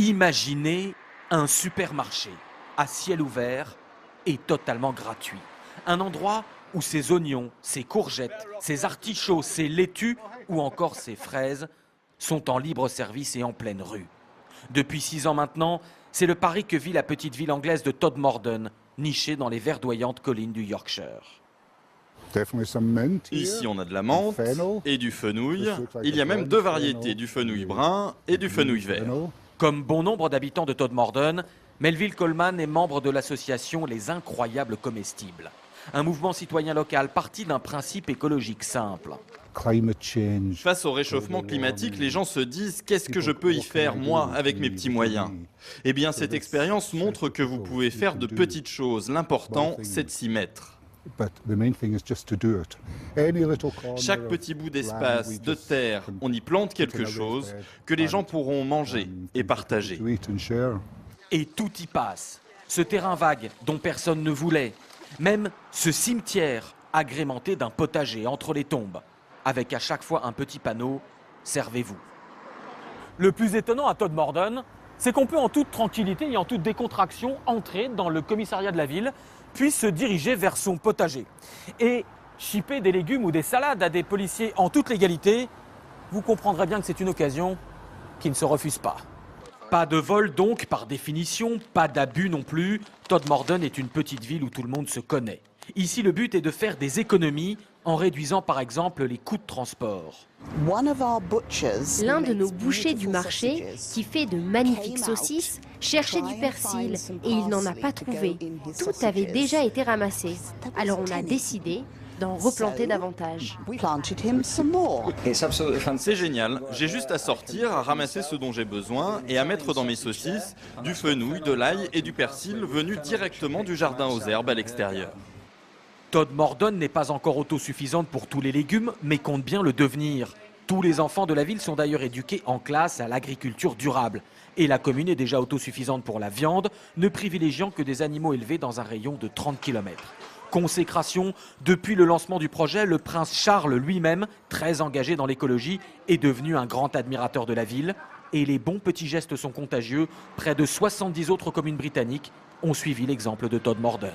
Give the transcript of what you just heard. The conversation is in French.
Imaginez un supermarché à ciel ouvert et totalement gratuit. Un endroit où ces oignons, ces courgettes, ces artichauts, ces laitues ou encore ces fraises sont en libre service et en pleine rue. Depuis 6 ans maintenant, c'est le pari que vit la petite ville anglaise de Todmorden, nichée dans les verdoyantes collines du Yorkshire. Ici, on a de la menthe et du fenouil. Il y a même 2 variétés, du fenouil brun et du fenouil vert. Comme bon nombre d'habitants de Todmorden, Melville Coleman est membre de l'association Les Incroyables Comestibles. Un mouvement citoyen local parti d'un principe écologique simple. Face au réchauffement climatique, les gens se disent « qu'est-ce que je peux y faire, moi, avec mes petits moyens ?» Eh bien, cette expérience montre que vous pouvez faire de petites choses. L'important, c'est de s'y mettre. Chaque petit bout d'espace, de terre, on y plante quelque chose que les gens pourront manger et partager. Et tout y passe. Ce terrain vague dont personne ne voulait. Même ce cimetière agrémenté d'un potager entre les tombes. Avec à chaque fois un petit panneau « Servez-vous ». Le plus étonnant à Todmorden, c'est qu'on peut en toute tranquillité et en toute décontraction entrer dans le commissariat de la ville, puis se diriger vers son potager. Et chipper des légumes ou des salades à des policiers en toute légalité, vous comprendrez bien que c'est une occasion qui ne se refuse pas. Pas de vol donc, par définition, pas d'abus non plus. Todmorden est une petite ville où tout le monde se connaît. Ici, le but est de faire des économies en réduisant par exemple les coûts de transport. L'un de nos bouchers du marché, qui fait de magnifiques saucisses, cherchait du persil et il n'en a pas trouvé. Tout avait déjà été ramassé. Alors on a décidé d'en replanter davantage. C'est génial, j'ai juste à sortir, à ramasser ce dont j'ai besoin et à mettre dans mes saucisses du fenouil, de l'ail et du persil venus directement du jardin aux herbes à l'extérieur. Todmorden n'est pas encore autosuffisante pour tous les légumes, mais compte bien le devenir. Tous les enfants de la ville sont d'ailleurs éduqués en classe à l'agriculture durable. Et la commune est déjà autosuffisante pour la viande, ne privilégiant que des animaux élevés dans un rayon de 30 km. Consécration, depuis le lancement du projet, le prince Charles lui-même, très engagé dans l'écologie, est devenu un grand admirateur de la ville. Et les bons petits gestes sont contagieux. Près de 70 autres communes britanniques ont suivi l'exemple de Todmorden.